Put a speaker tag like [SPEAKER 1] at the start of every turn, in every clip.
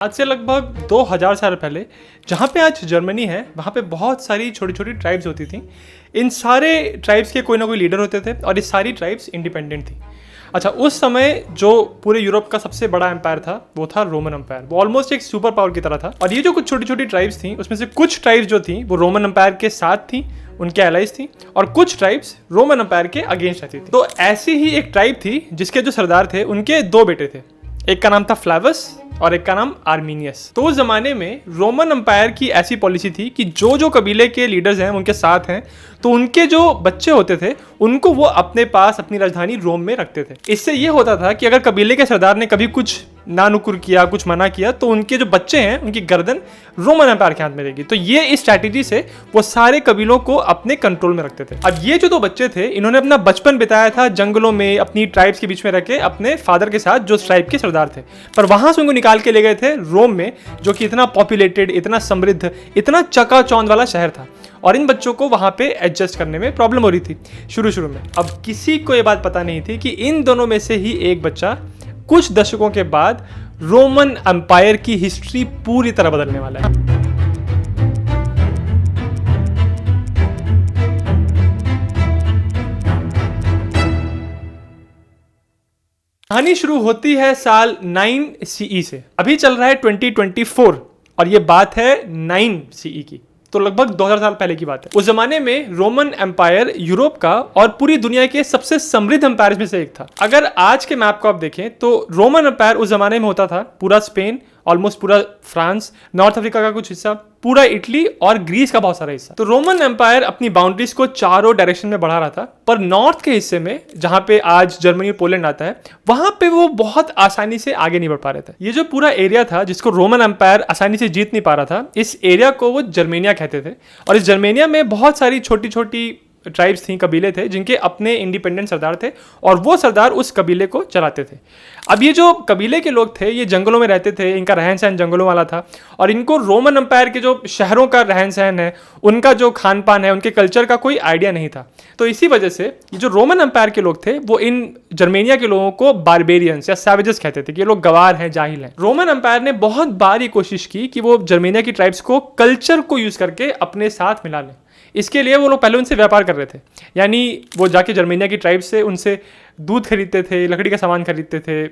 [SPEAKER 1] आज से लगभग 2000 साल पहले जहाँ पे आज जर्मनी है वहाँ पे बहुत सारी छोटी छोटी ट्राइब्स होती थी। इन सारे ट्राइब्स के कोई ना कोई लीडर होते थे और ये सारी ट्राइब्स इंडिपेंडेंट थी। अच्छा, उस समय जो पूरे यूरोप का सबसे बड़ा एम्पायर था वो था रोमन एम्पायर। वो ऑलमोस्ट एक सुपर पावर की तरह था। और ये जो कुछ छोटी छोटी ट्राइब्स थी उसमें से कुछ ट्राइब्स जो थी वो रोमन एम्पायर के साथ थी, उनके एलाइज थी, और कुछ ट्राइब्स रोमन एम्पायर के अगेंस्ट रहती थी। तो ऐसी ही एक ट्राइब थी जिसके जो सरदार थे उनके दो बेटे थे। एक का नाम था फ्लावस और एक का नाम आर्मीनियस। तो उस जमाने में रोमन एम्पायर की ऐसी पॉलिसी थी कि जो जो कबीले के लीडर्स हैं उनके साथ हैं तो उनके जो बच्चे होते थे उनको वो अपने पास अपनी राजधानी रोम में रखते थे। इससे ये होता था कि अगर कबीले के सरदार ने कभी कुछ नानुकुर किया, कुछ मना किया, तो उनके जो बच्चे हैं उनकी गर्दन रोमन एम्पायर के हाथ में रहेगी। तो ये इस स्ट्रैटेजी से वो सारे कबीलों को अपने कंट्रोल में रखते थे। अब ये जो दो बच्चे थे इन्होंने अपना बचपन बिताया था जंगलों में अपनी ट्राइब्स के बीच में रह के अपने फादर के साथ जो ट्राइब के सरदार थे, पर वहां से उनको निकाल के ले गए थे रोम में, जो कि इतना पॉपुलेटेड, इतना समृद्ध, इतना चकाचौंध वाला शहर था। और इन बच्चों को वहां पे एडजस्ट करने में प्रॉब्लम हो रही थी शुरू में। अब किसी को ये बात पता नहीं थी कि इन दोनों में से ही एक बच्चा कुछ दशकों के बाद रोमन एम्पायर की हिस्ट्री पूरी तरह बदलने वाला है। कहानी शुरू होती है साल 9 सीई से। अभी चल रहा है 2024 और ये बात है 9 सीई की, तो लगभग 2000 साल पहले की बात है। उस जमाने में रोमन एम्पायर यूरोप का और पूरी दुनिया के सबसे समृद्ध एम्पायर में से एक था। अगर आज के मैप को आप देखें तो रोमन एम्पायर उस जमाने में होता था पूरा स्पेन, ऑलमोस्ट पूरा फ्रांस, नॉर्थ अफ्रीका का कुछ हिस्सा, पूरा इटली और ग्रीस का बहुत सारा हिस्सा। तो रोमन एम्पायर अपनी बाउंड्रीज को चारों डायरेक्शन में बढ़ा रहा था, पर नॉर्थ के हिस्से में जहां पे आज जर्मनी और पोलैंड आता है वहां पे वो बहुत आसानी से आगे नहीं बढ़ पा रहे थे। ये जो पूरा एरिया था जिसको रोमन एम्पायर आसानी से जीत नहीं पा रहा था, इस एरिया को वो जर्मेनिया कहते थे। और इस जर्मेनिया में बहुत सारी छोटी छोटी ट्राइब्स थी, कबीले थे जिनके अपने इंडिपेंडेंट सरदार थे और वो सरदार उस कबीले को चलाते थे। अब ये जो कबीले के लोग थे ये जंगलों में रहते थे, इनका रहन सहन जंगलों वाला था और इनको रोमन एम्पायर के जो शहरों का रहन सहन है, उनका जो खान पान है, उनके कल्चर का कोई आइडिया नहीं था। तो इसी वजह से ये जो रोमन एम्पायर के लोग थे वो इन जर्मेनिया के लोगों को बारबेरियंस या सैवेजेस कहते थे कि ये लोग गवार हैं, जाहिल हैं। रोमन एम्पायर ने बहुत बार ये कोशिश की कि वो जर्मेनिया की ट्राइब्स को कल्चर को यूज करके अपने साथ मिला लें। इसके लिए वो लोग पहले उनसे व्यापार कर रहे थे, यानी वो जाके जर्मेनिया की ट्राइब से उनसे दूध खरीदते थे, लकड़ी का सामान खरीदते थे,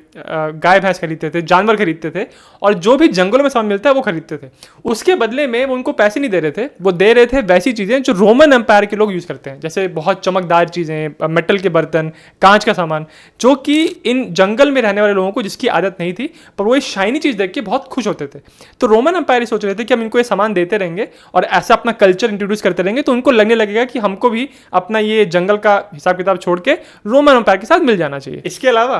[SPEAKER 1] गाय भैंस खरीदते थे, जानवर खरीदते थे और जो भी जंगलों में सामान मिलता है वो खरीदते थे। उसके बदले में वो उनको पैसे नहीं दे रहे थे, वो दे रहे थे वैसी चीज़ें जो रोमन एम्पायर के लोग यूज़ करते हैं, जैसे बहुत चमकदार चीज़ें, मेटल के बर्तन, कांच का सामान, जो कि इन जंगल में रहने वाले लोगों को जिसकी आदत नहीं थी, पर वो ये शाइनी चीज़ देख के बहुत खुश होते थे। तो रोमन एम्पायर सोच रहे थे कि हम इनको ये सामान देते रहेंगे और ऐसा अपना कल्चर इंट्रोड्यूस करते रहेंगे तो उनको लगने लगेगा कि हमको भी अपना ये जंगल का हिसाब किताब छोड़ के रोमन एम्पायर के साथ मिल जाना चाहिए। इसके अलावा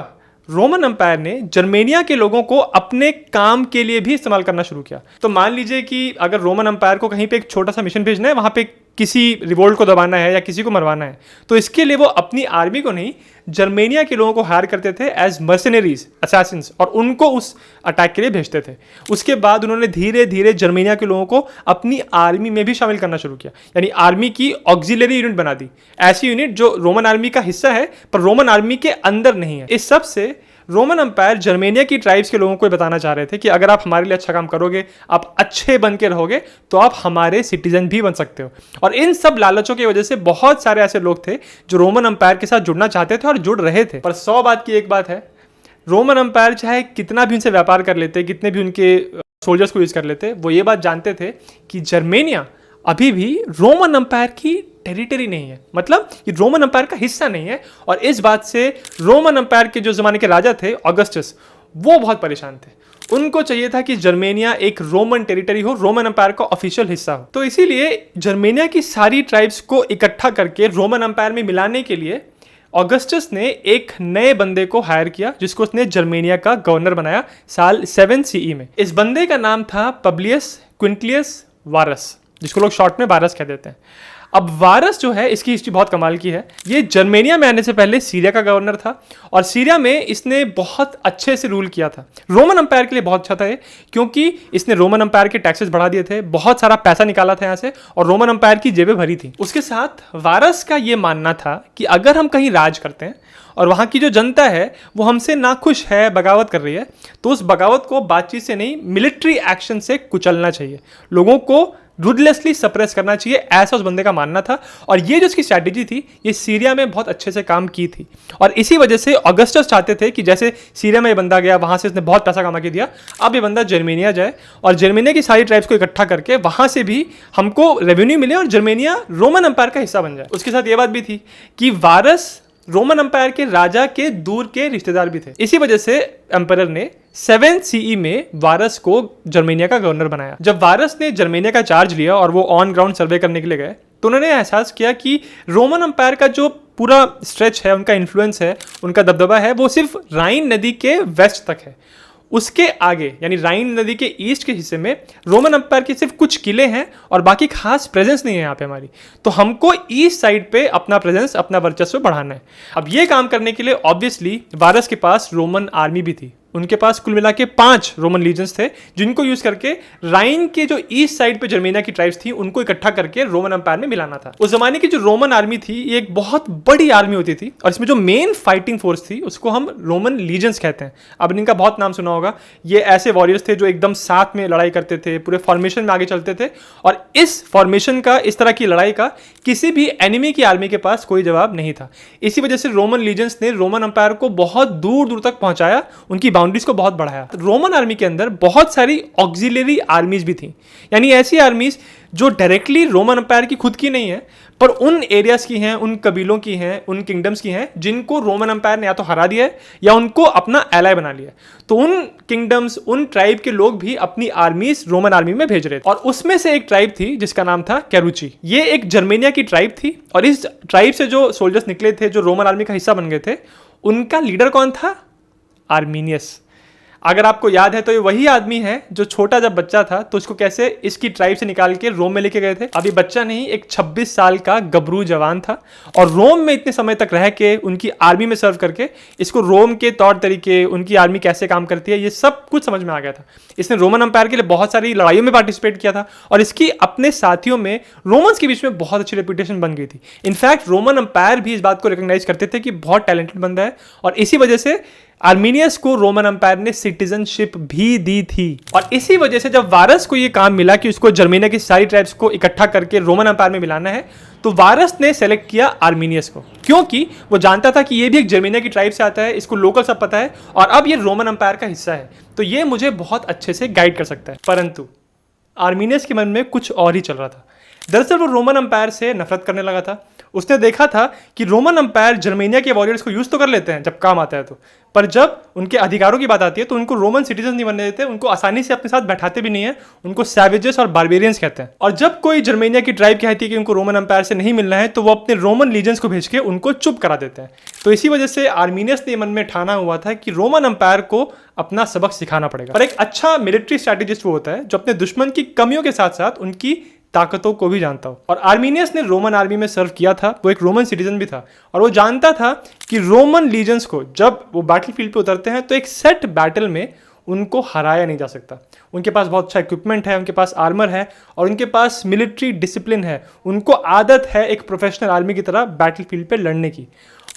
[SPEAKER 1] रोमन एम्पायर ने जर्मेनिया के लोगों को अपने काम के लिए भी इस्तेमाल करना शुरू किया। तो मान लीजिए कि अगर रोमन एम्पायर को कहीं पे एक छोटा सा मिशन भेजना है, वहां पे किसी रिवोल्ट को दबाना है या किसी को मरवाना है, तो इसके लिए वो अपनी आर्मी को नहीं, जर्मेनिया के लोगों को हायर करते थे एज मर्सनरीज, असैसिन्स, और उनको उस अटैक के लिए भेजते थे। उसके बाद उन्होंने धीरे धीरे जर्मेनिया के लोगों को अपनी आर्मी में भी शामिल करना शुरू किया, यानी आर्मी की ऑक्सिलरी यूनिट बना दी, ऐसी यूनिट जो रोमन आर्मी का हिस्सा है पर रोमन आर्मी के अंदर नहीं है। इस सब से रोमन एम्पायर जर्मेनिया की ट्राइब्स के लोगों को बताना चाह रहे थे कि अगर आप हमारे लिए अच्छा काम करोगे, आप अच्छे बन के रहोगे, तो आप हमारे सिटीजन भी बन सकते हो। और इन सब लालचों की वजह से बहुत सारे ऐसे लोग थे जो रोमन एम्पायर के साथ जुड़ना चाहते थे और जुड़ रहे थे। पर 100 बात की एक बात है, रोमन एम्पायर चाहे कितना भी उनसे व्यापार कर लेते, कितने भी उनके सोल्जर्स को यूज कर लेते, वो ये बात जानते थे कि जर्मेनिया अभी भी रोमन एम्पायर की टेरिटरी नहीं है, मतलब ये रोमन एम्पायर का हिस्सा नहीं है। और इस बात से रोमन एम्पायर के जो जमाने के राजा थे ऑगस्टस, वो बहुत परेशान थे। उनको चाहिए था कि जर्मेनिया एक रोमन टेरिटरी हो, रोमन एम्पायर का ऑफिशियल हिस्सा हो। तो इसीलिए जर्मेनिया की सारी ट्राइब्स को इकट्ठा करके रोमन एम्पायर में मिलाने के लिए ऑगस्टस ने एक नए बंदे को हायर किया जिसको उसने जर्मेनिया का गवर्नर बनाया साल 7 सीई में। इस बंदे का नाम था पब्लियस क्विंटिलियस वारस, जिसको लोग शॉर्ट में वारस कह देते हैं। अब वारस जो है इसकी हिस्ट्री बहुत कमाल की है। ये जर्मेनिया में आने से पहले सीरिया का गवर्नर था और सीरिया में इसने बहुत अच्छे से रूल किया था। रोमन अंपायर के लिए बहुत अच्छा था ये, क्योंकि इसने रोमन अंपायर के टैक्सेस बढ़ा दिए थे, बहुत सारा पैसा निकाला था यहाँ से और रोमन अंपायर की जेबें भरी थी। उसके साथ वारस का ये मानना था कि अगर हम कहीं राज करते हैं और वहाँ की जो जनता है वो हमसे नाखुश है, बगावत कर रही है, तो उस बगावत को बातचीत से नहीं, मिलिट्री एक्शन से कुचलना चाहिए, लोगों को रूथलेसली सप्रेस करना चाहिए, ऐसा उस बंदे का मानना था। और ये जो इसकी स्ट्रैटेजी थी ये सीरिया में बहुत अच्छे से काम की थी और इसी वजह से ऑगस्टस चाहते थे कि जैसे सीरिया में ये बंदा गया, वहाँ से इसने बहुत पैसा कमा के दिया, अब ये बंदा जर्मेनिया जाए और जर्मेनिया की सारी ट्राइब्स को इकट्ठा करके वहाँ से भी हमको रेवेन्यू मिले और जर्मेनिया रोमन अंपायर का हिस्सा बन जाए। उसके साथ ये बात भी थी कि वारस रोमन अंपायर के राजा के दूर के रिश्तेदार भी थे। इसी वजह से एम्परर ने 7 CE में वारस को जर्मेनिया का गवर्नर बनाया। जब वारस ने जर्मेनिया का चार्ज लिया और वो ऑन ग्राउंड सर्वे करने के लिए गए तो उन्होंने एहसास किया कि रोमन अंपायर का जो पूरा स्ट्रेच है, उनका इन्फ्लुएंस है, उनका दबदबा है, वो सिर्फ राइन नदी के वेस्ट तक है। उसके आगे यानी राइन नदी के ईस्ट के हिस्से में रोमन अंपायर के सिर्फ कुछ किले हैं और बाकी खास प्रेजेंस नहीं है यहाँ पे हमारी। तो हमको ईस्ट साइड पे अपना प्रेजेंस, अपना वर्चस्व बढ़ाना है। अब ये काम करने के लिए ऑब्वियसली वारस के पास रोमन आर्मी भी थी। उनके पास कुल मिला के 5 रोमन लीजन्स थे जिनको यूज करके राइन के जो ईस्ट साइड पे जर्मेनिया की ट्राइब्स थी उनको इकट्ठा करके रोमन अंपायर में मिलाना था। उस जमाने की जो रोमन आर्मी थी ये एक बहुत बड़ी आर्मी होती थी और इसमें जो मेन फाइटिंग फोर्स थी उसको हम रोमन लीजन्स कहते हैं। अब इनका बहुत नाम सुना होगा। ये ऐसे वॉरियर्स थे जो एकदम साथ में लड़ाई करते थे, पूरे फॉर्मेशन में आगे चलते थे और इस फॉर्मेशन का, इस तरह की लड़ाई का किसी भी एनिमी की आर्मी के पास कोई जवाब नहीं था। इसी वजह से रोमन लीजन्स ने रोमन अंपायर को बहुत दूर दूर तक पहुंचाया, उनकी बाउंड्रीज को बहुत बढ़ाया। रोमन आर्मी के अंदर बहुत सारी ऑक्सिलरी आर्मीज भी थी, यानी ऐसी आर्मीज जो डायरेक्टली रोमन अंपायर की खुद की नहीं है पर उन एरियाज की हैं, उन कबीलों की हैं, उन किंगडम्स की हैं जिनको रोमन अंपायर ने या तो हरा दिया है या उनको अपना एलाय बना लिया है। तो उन किंगडम्स, उन ट्राइब के लोग भी अपनी आर्मीज रोमन आर्मी में भेज रहे थे और उसमें से एक ट्राइब थी जिसका नाम था कैरुची। ये एक जर्मेनिया की ट्राइब थी और इस ट्राइब से जो सोल्जर्स निकले थे, जो रोमन आर्मी का हिस्सा बन गए थे, उनका लीडर कौन था? आर्मीनियस। अगर आपको याद है तो ये वही आदमी है जो छोटा जब बच्चा था तो उसको कैसे इसकी ट्राइब से निकाल के रोम में लेके गए थे। अभी बच्चा नहीं, एक 26 साल का गबरू जवान था और रोम में इतने समय तक रह के उनकी आर्मी में सर्व करके इसको रोम के तौर तरीके, उनकी आर्मी कैसे काम करती है, ये सब कुछ समझ में आ गया था। इसने रोमन अंपायर के लिए बहुत सारी लड़ाइयों में पार्टिसिपेट किया था और इसकी अपने साथियों में रोमन्स के बीच में बहुत अच्छी रेपुटेशन बन गई थी। इनफैक्ट रोमन अंपायर भी इस बात को रिकॉग्नाइज करते थे कि बहुत टैलेंटेड बंदा है और इसी वजह से आर्मीनियस को रोमन अंपायर ने सिटीजनशिप भी दी थी। और इसी वजह से जब वारस को यह काम मिला कि उसको जर्मेनिया की सारी ट्राइब्स को इकट्ठा करके रोमन अंपायर में मिलाना है, तो वारस ने सेलेक्ट किया आर्मीनियस को, क्योंकि वो जानता था कि ये भी एक जर्मेनिया की ट्राइब से आता है, इसको लोकल सब पता है और अब ये रोमन अंपायर का हिस्सा है, तो ये मुझे बहुत अच्छे से गाइड कर सकता है। परंतु आर्मीनियस के मन में कुछ और ही चल रहा था। दरअसल वो रोमन अंपायर से नफरत करने लगा था। उसने देखा था कि रोमन अंपायर जर्मेनिया के वॉरियर्स को यूज तो कर लेते हैं जब काम आता है तो, पर जब उनके अधिकारों की बात आती है तो उनको रोमन सिटीजन नहीं बनने देते, उनको आसानी से अपने साथ बैठाते भी नहीं है, उनको सैवेजेस और बारबेरियंस कहते हैं। और जब कोई जर्मेनिया की ट्राइब कहती है कि उनको रोमन अंपायर से नहीं मिलना है तो वो अपने रोमन लीजेंस को भेज के उनको चुप करा देते हैं। तो इसी वजह से आर्मीनियस ने मन में ठाना हुआ था कि रोमन अंपायर को अपना सबक सिखाना पड़ेगा। और एक अच्छा मिलिट्री स्ट्रैटेजिस्ट वो होता है जो अपने दुश्मन की कमियों के साथ साथ उनकी ताकतों को भी जानता हो। और आर्मीनियस ने रोमन आर्मी में सर्व किया था, वो एक रोमन सिटीजन भी था और वो जानता था कि रोमन लीजेंस को जब वो बैटल फील्ड पे उतरते हैं तो एक सेट बैटल में उनको हराया नहीं जा सकता। उनके पास बहुत अच्छा इक्विपमेंट है, उनके पास आर्मर है और उनके पास मिलिट्री डिसिप्लिन है, उनको आदत है एक प्रोफेशनल आर्मी की तरह बैटल फील्ड पे लड़ने की।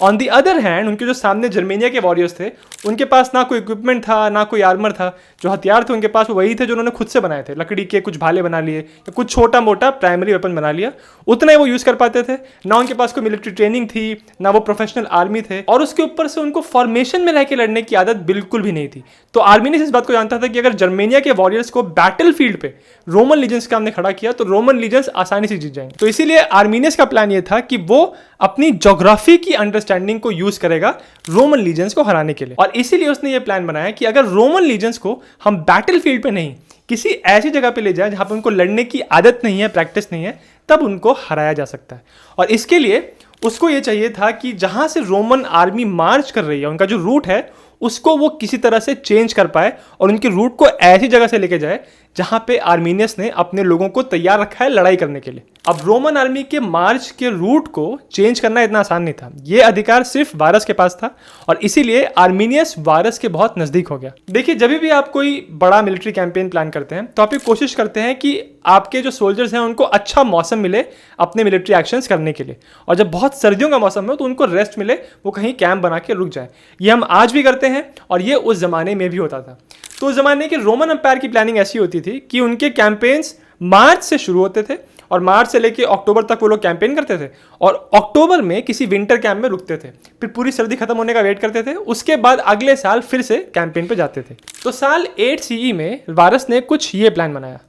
[SPEAKER 1] ऑन दी अदर हैंड उनके जो सामने जर्मेनिया के वॉरियर्स थे उनके पास ना कोई इक्विपमेंट था, ना कोई आर्मर था, जो हथियार थे उनके पास वो वही थे जो उन्होंने खुद से बनाए थे, लकड़ी के कुछ भाले बना लिए या कुछ छोटा मोटा प्राइमरी वेपन बना लिया, उतना ही वो यूज़ कर पाते थे। ना उनके पास कोई मिलिट्री ट्रेनिंग थी, ना वो प्रोफेशनल आर्मी थे और उसके ऊपर से उनको फॉर्मेशन में रह के लड़ने की आदत बिल्कुल भी नहीं थी। तो आर्मीनियस इस बात को जानता था कि अगर जर्मेनिया के वॉरियर्स को बैटल फील्ड पे रोमन लीजेंस के सामने खड़ा किया तो रोमन लीजेंस आसानी से जीत जाएंगे। तो इसीलिए आर्मीनियस का प्लान ये था कि वो अपनी ज्योग्राफी की अंडरस्टैंडिंग को यूज करेगा रोमन लीजेंस को हराने के लिए। और इसीलिए उसने ये प्लान बनाया कि अगर रोमन लीजेंस को हम बैटल फील्ड पे नहीं, किसी ऐसी जगह पे ले जाए जहां पे उनको लड़ने की आदत नहीं है, प्रैक्टिस नहीं है, तब उनको हराया जा सकता है। और इसके लिए उसको ये चाहिए था कि जहां से रोमन आर्मी मार्च कर रही है, उनका जो रूट है उसको वो किसी तरह से चेंज कर पाए और उनके रूट को ऐसी जगह से लेके जाए जहां पे आर्मीनियस ने अपने लोगों को तैयार रखा है लड़ाई करने के लिए। अब रोमन आर्मी के मार्च के रूट को चेंज करना इतना आसान नहीं था, ये अधिकार सिर्फ वारस के पास था और इसीलिए आर्मीनियस वारस के बहुत नजदीक हो गया। देखिए, जब भी आप कोई बड़ा मिलिट्री कैंपेन प्लान करते हैं तो आप ये कोशिश करते हैं कि आपके जो सोल्जर्स हैं उनको अच्छा मौसम मिले अपने मिलिट्री एक्शंस करने के लिए, और जब बहुत सर्दियों का मौसम हो तो उनको रेस्ट मिले, वो कहीं कैंप बना के रुक जाए। ये हम आज भी करते हैं और ये उस जमाने में भी होता था। तो उस जमाने के रोमन एम्पायर की प्लानिंग ऐसी होती थी कि उनके कैंपेन्स मार्च से शुरू होते थे और मार्च से लेके अक्टूबर तक वो लोग कैंपेन करते थे और अक्टूबर में किसी विंटर कैंप में रुकते थे, फिर पूरी सर्दी खत्म होने का वेट करते थे, उसके बाद अगले साल फिर से कैंपेन पे जाते थे। तो साल 8 सीई में वारस ने कुछ ये प्लान बनाया।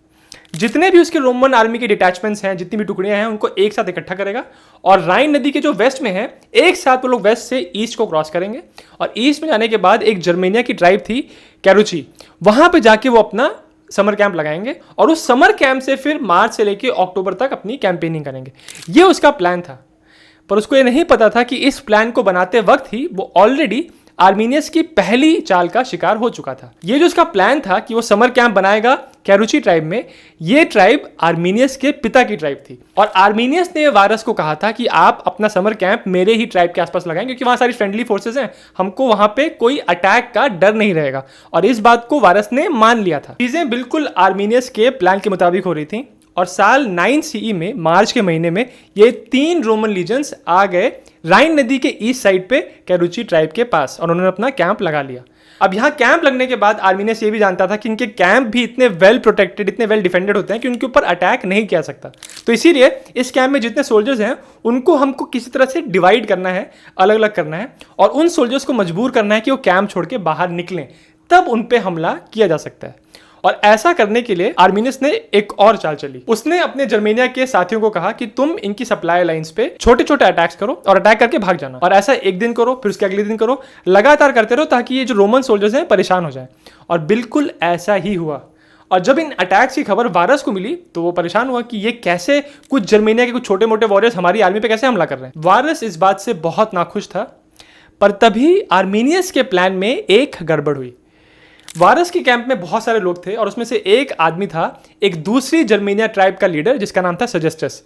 [SPEAKER 1] जितने भी उसके रोमन आर्मी के डिटैचमेंट्स हैं, जितनी भी टुकड़ियां हैं, उनको एक साथ इकट्ठा करेगा और राइन नदी के जो वेस्ट में है एक साथ वो लोग वेस्ट से ईस्ट को क्रॉस करेंगे और ईस्ट में जाने के बाद एक जर्मेनिया की ट्राइब थी कैरुची, वहां पे जाके वो अपना समर कैंप लगाएंगे और उस समर कैंप से फिर मार्च से लेके अक्टूबर तक अपनी कैंपेनिंग करेंगे। ये उसका प्लान था, पर उसको ये नहीं पता था कि इस प्लान को बनाते वक्त ही वो ऑलरेडी आर्मीनियस की पहली चाल का शिकार हो चुका था। ये जो उसका प्लान था कि वो समर कैंप बनाएगा कैरुची ट्राइब में, ये ट्राइब आर्मीनियस के पिता की ट्राइब थी और आर्मीनियस ने वारस को कहा था कि आप अपना समर कैंप मेरे ही ट्राइब के आसपास लगाएं क्योंकि वहां सारी फ्रेंडली फोर्सेस हैं, हमको वहां पे कोई अटैक का डर नहीं रहेगा। और इस बात को वारस ने मान लिया था। चीजें बिल्कुल आर्मीनियस के प्लान के मुताबिक हो रही थी और साल 9 सीई में मार्च के महीने में ये 3 रोमन लीजन्स आ गए राइन नदी के ईस्ट साइड पे कैरुची ट्राइब के पास और उन्होंने अपना कैंप लगा लिया। अब यहाँ कैंप लगने के बाद आर्मीनियस ये भी जानता था कि इनके कैंप भी इतने वेल प्रोटेक्टेड, इतने वेल डिफेंडेड होते हैं कि उनके ऊपर अटैक नहीं किया सकता। तो इसीलिए इस कैंप में जितने सोल्जर्स हैं उनको हमको किसी तरह से डिवाइड करना है, अलग अलग करना है और उन सोल्जर्स को मजबूर करना है कि वो कैंप छोड़ के बाहर निकलें, तब उन पे हमला किया जा सकता है। और ऐसा करने के लिए आर्मीनियस ने एक और चाल चली। उसने अपने जर्मेनिया के साथियों को कहा कि तुम इनकी सप्लाई लाइंस पे छोटे छोटे अटैक्स करो और अटैक करके भाग जाना, और ऐसा एक दिन करो, फिर उसके अगले दिन करो, लगातार करते रहो ताकि ये जो रोमन सोल्जर्स हैं परेशान हो जाए। और बिल्कुल ऐसा ही हुआ। और जब इन अटैक्स की खबर वारस को मिली तो वो परेशान हुआ कि ये कैसे कुछ जर्मेनिया के कुछ छोटे मोटे वॉरियर्स हमारी आर्मी पे कैसे हमला कर रहे हैं। वारस इस बात से बहुत नाखुश था, पर तभी आर्मीनियस के प्लान में एक गड़बड़ हुई। वारस के कैंप में बहुत सारे लोग थे और उसमें से एक आदमी था एक दूसरी जर्मेनिया ट्राइब का लीडर जिसका नाम था सेजेस्टस।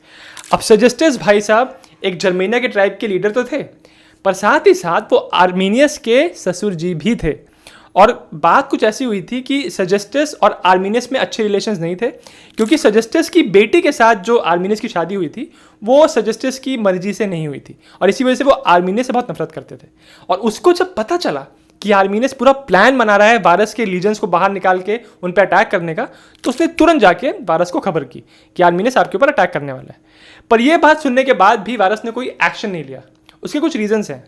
[SPEAKER 1] अब सेजेस्टस भाई साहब एक जर्मेनिया के ट्राइब के लीडर तो थे, पर साथ ही साथ वो आर्मीनियस के ससुर जी भी थे। और बात कुछ ऐसी हुई थी कि सेजेस्टस और आर्मीनियस में अच्छे रिलेशंस नहीं थे क्योंकि सेजेस्टस की बेटी के साथ जो आर्मीनियस की शादी हुई थी वो सेजेस्टस की मर्जी से नहीं हुई थी और इसी वजह से वो आर्मीनियस से बहुत नफरत करते थे। और उसको जब पता चला कि आर्मीनियस पूरा प्लान बना रहा है वारस के लीजन्स को बाहर निकाल के उन पर अटैक करने का, तो उसने तुरंत जाके वारस को खबर की कि आर्मीनियस आपके ऊपर अटैक करने वाला है। पर यह बात सुनने के बाद भी वारस ने कोई एक्शन नहीं लिया। उसके कुछ रीजंस हैं।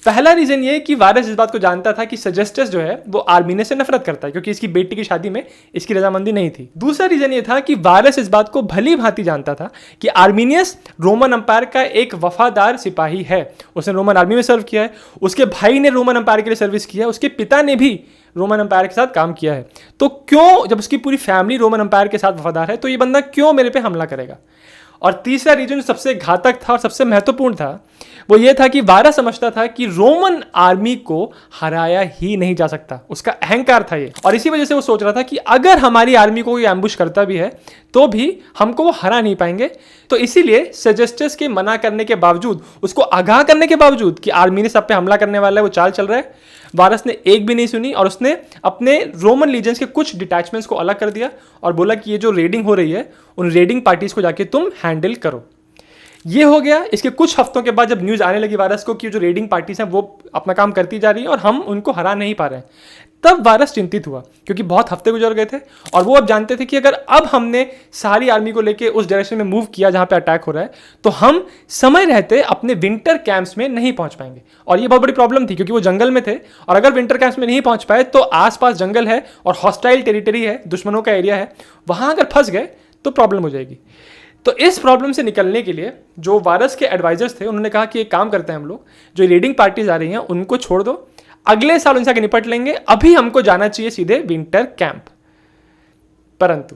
[SPEAKER 1] पहला रीजन ये कि वारस इस बात को जानता था कि सेजेस्टस जो है वो आर्मीनियस से नफरत करता है क्योंकि इसकी बेटी की शादी में इसकी रजामंदी नहीं थी। दूसरा रीजन ये था कि वारस इस बात को भली भांति जानता था कि आर्मीनियस रोमन एम्पायर का एक वफादार सिपाही है। उसने रोमन आर्मी में सर्व किया है, उसके भाई ने रोमन एम्पायर के लिए सर्विस किया है, उसके पिता ने भी रोमन एम्पायर के साथ काम किया है। तो क्यों, जब उसकी पूरी फैमिली रोमन एम्पायर के साथ वफादार है, तो ये बंदा क्यों मेरे पे हमला करेगा। और तीसरा रीजन जो सबसे घातक था और सबसे महत्वपूर्ण था वो ये था कि वारस समझता था कि रोमन आर्मी को हराया ही नहीं जा सकता। उसका अहंकार था ये, और इसी वजह से वो सोच रहा था कि अगर हमारी आर्मी को कोई एम्बुश करता भी है तो भी हमको वो हरा नहीं पाएंगे। तो इसीलिए सेजेस्टस के मना करने के बावजूद, उसको आगाह करने के बावजूद कि आर्मी ने सब पे हमला करने वाला है, वो चाल चल रहा है, वारस ने एक भी नहीं सुनी और उसने अपने रोमन लीजेंस के कुछ डिटैचमेंट्स को अलग कर दिया और बोला कि ये जो रेडिंग हो रही है उन रेडिंग पार्टीज को जाके तुम हैंडल करो। ये हो गया। इसके कुछ हफ्तों के बाद जब न्यूज़ आने लगी वारस को कि जो रेडिंग पार्टीज हैं वो अपना काम करती जा रही है और हम उनको हरा नहीं पा रहे हैं, तब वारस चिंतित हुआ क्योंकि बहुत हफ्ते गुजर गए थे और वो अब जानते थे कि अगर अब हमने सारी आर्मी को लेके उस डायरेक्शन में मूव किया जहां पे अटैक हो रहा है तो हम समय रहते अपने विंटर कैंप्स में नहीं पहुंच पाएंगे। और ये बहुत बड़ी प्रॉब्लम थी क्योंकि वो जंगल में थे और अगर विंटर कैंप्स में नहीं पहुंच पाए तो आसपास जंगल है और हॉस्टाइल टेरिटरी है, दुश्मनों का एरिया है, वहां अगर फंस गए तो प्रॉब्लम हो जाएगी। तो इस प्रॉब्लम से निकलने के लिए जो वारस के एडवाइजर्स थे उन्होंने कहा कि एक काम करते हैं, हम लोग जो रेडिंग पार्टीज आ रही हैं उनको छोड़ दो, अगले साल उनसे आगे निपट लेंगे, अभी हमको जाना चाहिए सीधे विंटर कैंप। परंतु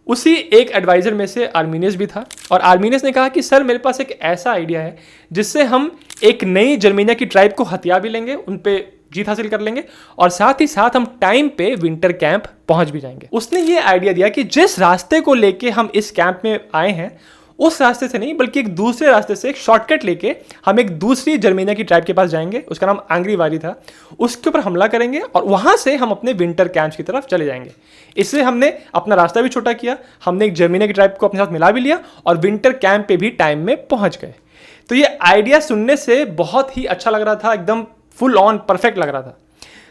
[SPEAKER 1] उसी एक एडवाइजर में से आर्मीनियस भी था और आर्मीनियस ने कहा कि सर मेरे पास एक ऐसा आइडिया है जिससे हम एक नई जर्मेनिया की ट्राइब को हथिया भी लेंगे, उन पे जीत हासिल कर लेंगे और साथ ही साथ हम टाइम पे विंटर कैंप पहुंच भी जाएंगे। उसने ये आइडिया दिया कि जिस रास्ते को लेके हम इस कैंप में आए हैं उस रास्ते से नहीं बल्कि एक दूसरे रास्ते से एक शॉर्टकट लेके हम एक दूसरी जर्मेनिया की ट्राइब के पास जाएंगे, उसका नाम एंग्रीवारी था, उसके ऊपर हमला करेंगे और वहां से हम अपने विंटर कैंप्स की तरफ चले जाएंगे। इससे हमने अपना रास्ता भी छोटा किया, हमने एक जर्मेनिया की ट्राइब को अपने साथ मिला भी लिया और विंटर कैंप पे भी टाइम में पहुंच गए। तो ये आइडिया सुनने से बहुत ही अच्छा लग रहा था, एकदम फुल ऑन परफेक्ट लग रहा था।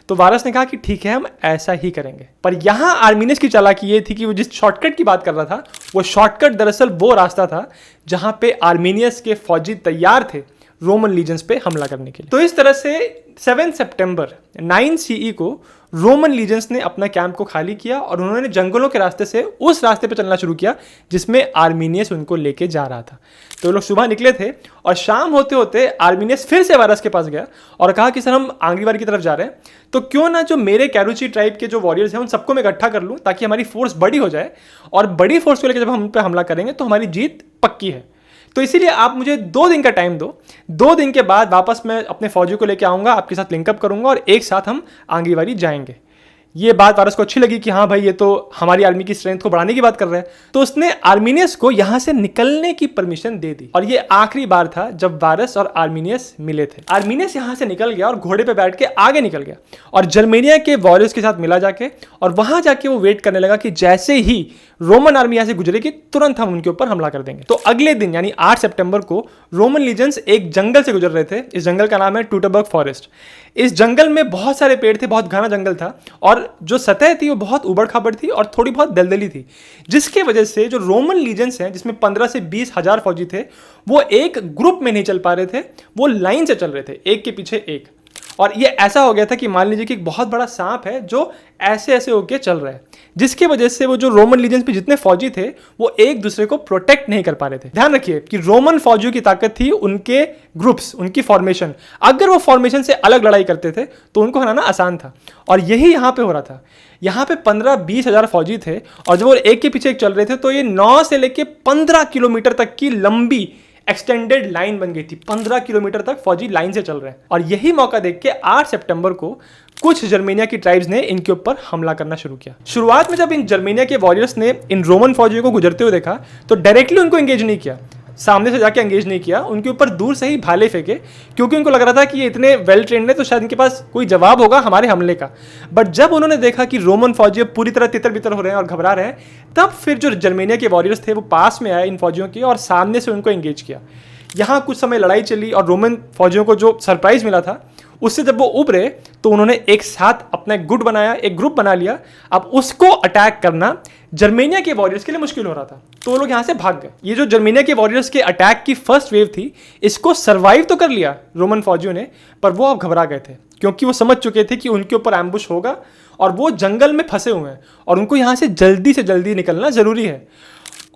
[SPEAKER 1] तो वारस ने कहा कि ठीक है हम ऐसा ही करेंगे। पर यहां आर्मीनियस की चालाकी ये थी कि वो जिस शॉर्टकट की बात कर रहा था वो शॉर्टकट दरअसल वो रास्ता था जहां पे आर्मीनियस के फौजी तैयार थे रोमन लीजेंस पे हमला करने के लिए। तो इस तरह से 7 सितंबर 9 सीई को रोमन लीजेंस ने अपना कैंप को खाली किया और उन्होंने जंगलों के रास्ते से उस रास्ते पे चलना शुरू किया जिसमें आर्मीनियस उनको लेके जा रहा था। तो वो लोग सुबह निकले थे और शाम होते होते आर्मीनियस फिर से वारस के पास गया और कहा कि सर हम आंग्रीवारी की तरफ जा रहे हैं, तो क्यों ना जो मेरे कैरुची ट्राइब के जो वॉरियर्स हैं उन सबको मैं इकट्ठा कर लूँ ताकि हमारी फोर्स बड़ी हो जाए और बड़ी फोर्स को लेकर जब हम उन पर हमला करेंगे तो हमारी जीत पक्की है। तो इसीलिए आप मुझे 2 दिन का टाइम दो, 2 दिन के बाद वापस मैं अपने फौजी को लेकर आऊंगा, आपके साथ लिंकअप करूंगा और एक साथ हम आंग्रीवारी जाएंगे। ये बात वारस को अच्छी लगी कि हाँ भाई ये तो हमारी आर्मी की स्ट्रेंथ को बढ़ाने की बात कर रहे हैं। तो उसने आर्मीनियस को यहां से निकलने की परमिशन दे दी और ये आखिरी बार था जब वारस और आर्मीनियस मिले थे। आर्मीनियस यहां से निकल गया और घोड़े पे बैठ के आगे निकल गया और जर्मेनिया के वॉरियर्स के साथ मिला जाके और वहां जाके वो वेट करने लगा कि जैसे ही रोमन आर्मी यहां से गुजरेगी तुरंत हम उनके ऊपर हमला कर देंगे। तो अगले दिन यानी 8 सितंबर को रोमन लीजेंस एक जंगल से गुजर रहे थे। इस जंगल का नाम है ट्यूटरबर्ग फॉरेस्ट। इस जंगल में बहुत सारे पेड़ थे, बहुत घना जंगल था और जो सतह थी वो बहुत उबड़ खाबड़ थी और थोड़ी बहुत दलदली थी, जिसकी वजह से जो रोमन लीजेंस हैं जिसमें 15 से 20 हजार फौजी थे वो एक ग्रुप में नहीं चल पा रहे थे, वो लाइन से चल रहे थे एक के पीछे एक। और ये ऐसा हो गया था कि मान लीजिए कि एक बहुत बड़ा सांप है जो ऐसे ऐसे होके चल रहा है, जिसकी वजह से वो जो रोमन लीजेंस पे जितने फौजी थे वो एक दूसरे को प्रोटेक्ट नहीं कर पा रहे थे। ध्यान रखिए कि रोमन फौजियों की ताकत थी उनके ग्रुप्स, उनकी फॉर्मेशन। अगर वो फॉर्मेशन से अलग लड़ाई करते थे तो उनको हराना आसान था और यही यहां पे हो रहा था। यहां पे 15-20 हजार फौजी थे और जब वो एक के पीछे एक चल रहे थे तो ये 9 से लेके 15 किलोमीटर तक की लंबी एक्सटेंडेड लाइन बन गई थी। 15 किलोमीटर तक फौजी लाइन से चल रहे हैं और यही मौका देख के 8 सितंबर को कुछ जर्मेनिया की ट्राइब्स ने इनके ऊपर हमला करना शुरू किया। शुरुआत में जब इन जर्मेनिया के वॉरियर्स ने इन रोमन फौजियों को गुजरते हुए देखा तो डायरेक्टली उनको एंगेज नहीं किया, सामने से जाके एंगेज नहीं किया, उनके ऊपर दूर से ही भाले फेंके क्योंकि उनको लग रहा था कि ये इतने वेल ट्रेंड है तो शायद इनके पास कोई जवाब होगा हमारे हमले का। बट जब उन्होंने देखा कि रोमन फौजी पूरी तरह तितर बितर हो रहे हैं और घबरा रहे हैं, तब फिर जो जर्मेनिया के वॉरियर्स थे वो पास में आए इन फौजियों के और सामने से उनको एंगेज किया। यहाँ कुछ समय लड़ाई चली और रोमन फौजियों को जो सरप्राइज मिला था उससे जब वो उभरे तो उन्होंने एक साथ अपना एक गुट बनाया, एक ग्रुप बना लिया। अब उसको अटैक करना जर्मेनिया के वॉरियर्स के लिए मुश्किल हो रहा था तो वो लोग यहाँ से भाग गए। ये जो जर्मेनिया के वॉरियर्स के अटैक की फर्स्ट वेव थी इसको सर्वाइव तो कर लिया रोमन फौजियों ने, पर वो अब घबरा गए थे क्योंकि वो समझ चुके थे कि उनके ऊपर एम्बुश होगा और वो जंगल में फंसे हुए हैं और उनको यहाँ से जल्दी निकलना जरूरी है।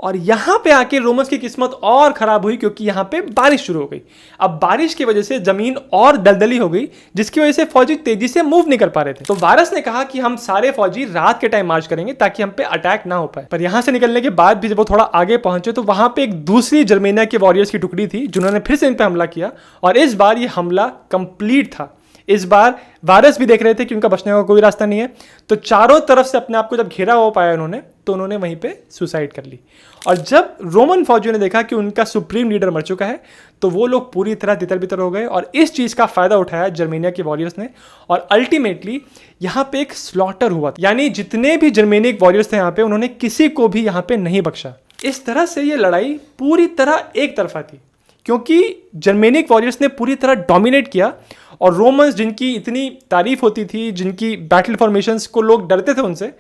[SPEAKER 1] और यहां पे आके रोमन्स की किस्मत और खराब हुई क्योंकि यहां पे बारिश शुरू हो गई। अब बारिश की वजह से जमीन और दलदली हो गई जिसकी वजह से फौजी तेजी से मूव नहीं कर पा रहे थे। तो वारस ने कहा कि हम सारे फौजी रात के टाइम मार्च करेंगे ताकि हम पे अटैक ना हो पाए। पर यहां से निकलने के बाद भी जब वो थोड़ा आगे पहुंचे तो वहां पे एक दूसरी जर्मेनिया के वॉरियर्स की टुकड़ी थी जिन्होंने फिर से इन पे हमला किया और इस बार ये हमला कंप्लीट था। इस बार वारस भी देख रहे थे कि उनका बचने का कोई रास्ता नहीं है, तो चारों तरफ से अपने आप को जब घेरा हो पाया उन्होंने तो उन्होंने वहीं पे सुसाइड कर ली। और जब रोमन फौजियों ने देखा कि उनका सुप्रीम लीडर मर चुका है तो वो लोग पूरी तरह तितर बितर हो गए और इस चीज़ का फायदा उठाया जर्मेनिया के वॉरियर्स ने और अल्टीमेटली यहाँ पे एक स्लॉटर हुआ था। यानी जितने भी जर्मेनिक वॉरियर्स थे यहाँ पे उन्होंने किसी को भी यहाँ पे नहीं बख्शा। इस तरह से ये लड़ाई पूरी तरह एक तरफा थी क्योंकि जर्मेनिक वॉरियर्स ने पूरी तरह डोमिनेट किया और रोमन्स जिनकी इतनी तारीफ होती थी, जिनकी बैटल फॉर्मेशंस को लोग डरते थे उनसे,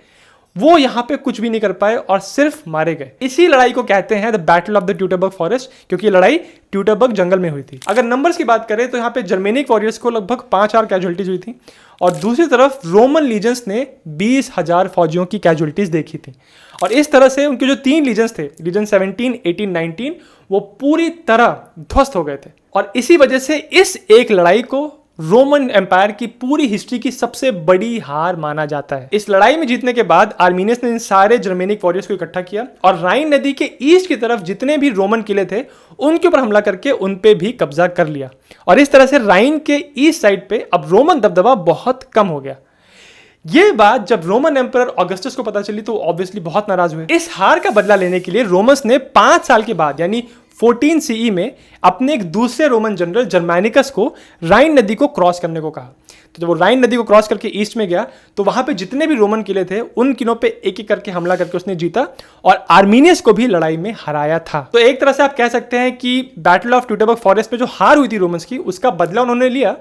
[SPEAKER 1] वो यहाँ पे कुछ भी नहीं कर पाए और सिर्फ मारे गए। इसी लड़ाई को कहते हैं the battle of the Teutoburg forest क्योंकि ये लड़ाई ट्यूटरबर्ग जंगल में हुई थी। अगर नंबर्स की बात करें तो यहाँ पे जर्मेनिक वॉरियर्स को लगभग 5000 कैजुअलिटीज हुई थी और दूसरी तरफ रोमन लीजेंस ने 20,000 फौजियों की कैजुअलिटीज देखी थी। और इस तरह से उनके जो 3 लीजेंस थे, लीजन 17, 18, 19, वो पूरी तरह ध्वस्त हो गए थे। और इसी वजह से इस एक लड़ाई को रोमन एम्पायर की पूरी हिस्ट्री की सबसे बड़ी हार माना जाता है। इस लड़ाई में जीतने के बाद आर्मीनियस ने इन सारे जर्मेनिक वॉरियर्स को इकट्ठा किया और राइन नदी के ईस्ट की तरफ जितने भी रोमन किले थे उनके ऊपर हमला करके उन पे भी कब्जा कर लिया और इस तरह से राइन के ईस्ट साइड पे अब रोमन दबदबा बहुत कम हो गया। ये बात जब रोमन एम्परर ऑगस्टस को पता चली तो ऑब्वियसली बहुत नाराज हुए। इस हार का बदला लेने के लिए रोमन्स ने 5 साल के बाद यानी 14 सीई में अपने एक दूसरे रोमन जनरल जर्मैनिकस को राइन नदी को क्रॉस करने को कहा। तो जब वो राइन नदी को क्रॉस करके ईस्ट में गया तो वहां पे जितने भी रोमन किले थे उन किलों पे एक एक करके हमला करके उसने जीता और आर्मीनियस को भी लड़ाई में हराया था। तो एक तरह से आप कह सकते हैं कि बैटल ऑफ ट्यूटेबर्ग फॉरेस्ट में जो हार हुई थी रोमन्स की उसका बदला उन्होंने लिया,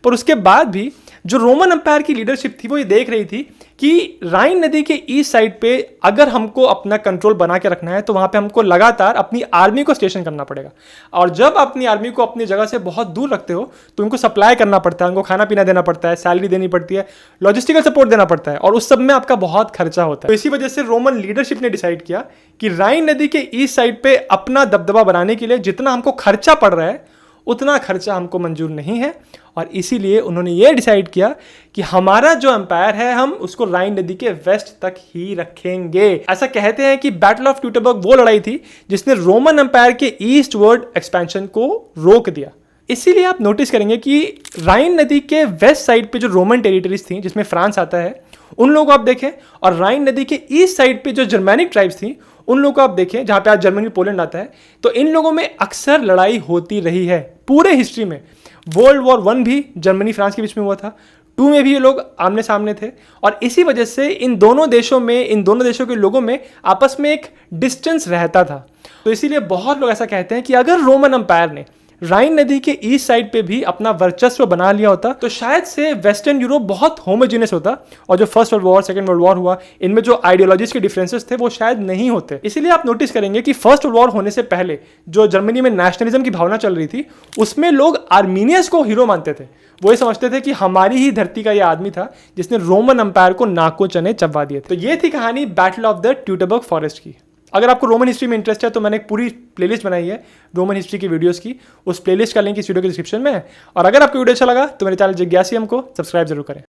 [SPEAKER 1] पर उसके बाद भी जो रोमन एम्पायर की लीडरशिप थी वो ये देख रही थी कि राइन नदी के ईस्ट साइड पे अगर हमको अपना कंट्रोल बना के रखना है तो वहां पे हमको लगातार अपनी आर्मी को स्टेशन करना पड़ेगा और जब अपनी आर्मी को अपनी जगह से बहुत दूर रखते हो तो उनको सप्लाई करना पड़ता है, उनको खाना पीना देना पड़ता है, सैलरी देनी पड़ती है, लॉजिस्टिकल सपोर्ट देना पड़ता है और उस सब में आपका बहुत खर्चा होता है। तो इसी वजह से रोमन लीडरशिप ने डिसाइड किया कि राइन नदी के ईस्ट साइड पे अपना दबदबा बनाने के लिए जितना हमको खर्चा पड़ रहा है उतना खर्चा हमको मंजूर नहीं है और इसीलिए उन्होंने ये डिसाइड किया कि हमारा जो एम्पायर है हम उसको राइन नदी के वेस्ट तक ही रखेंगे। ऐसा कहते हैं कि बैटल ऑफ ट्यूटेबर्ग वो लड़ाई थी जिसने रोमन एम्पायर के ईस्टवर्ड एक्सपेंशन को रोक दिया। इसीलिए आप नोटिस करेंगे कि राइन नदी के वेस्ट साइड पे जो रोमन टेरिटरीज थी जिसमें फ्रांस आता है उन लोगों को आप देखें और राइन नदी के ईस्ट साइड पे जो जर्मैनिक ट्राइब्स थी उन लोगों को आप देखें जहां पे आज जर्मनी पोलैंड आता है तो इन लोगों में अक्सर लड़ाई होती रही है पूरे हिस्ट्री में। वर्ल्ड वॉर 1 भी जर्मनी फ्रांस के बीच में हुआ था, 2 में भी ये लोग आमने सामने थे और इसी वजह से इन दोनों देशों के लोगों में आपस में एक डिस्टेंस रहता था। तो इसीलिए बहुत लोग ऐसा कहते हैं कि अगर रोमन एम्पायर ने राइन नदी के ईस्ट साइड पे भी अपना वर्चस्व बना लिया होता तो शायद से वेस्टर्न यूरोप बहुत होमोजेनियस होता और जो first world war second world war हुआ इनमें जो आइडियोलॉजीज के डिफरेंसेस थे वो शायद नहीं होते। इसीलिए आप नोटिस करेंगे कि फर्स्ट वर्ल्ड वॉर होने से पहले जो जर्मनी में नेशनलिज्म की भावना चल रही थी उसमें लोग आर्मीनियस को हीरो मानते थे। वो ये समझते थे कि हमारी ही धरती का ये आदमी था जिसने रोमन एम्पायर को नाको चने चबा दिए। तो ये थी कहानी बैटल ऑफ द ट्यूटेबर्ग फॉरेस्ट की। अगर आपको रोमन हिस्ट्री में इंटरेस्ट है तो मैंने एक पूरी प्लेलिस्ट बनाई है रोमन हिस्ट्री की वीडियोस की, उस प्लेलिस्ट का लिंक इस वीडियो के डिस्क्रिप्शन में है। और अगर आपको वीडियो अच्छा लगा तो मेरे चैनल जिज्ञासियम को सब्सक्राइब जरूर करें।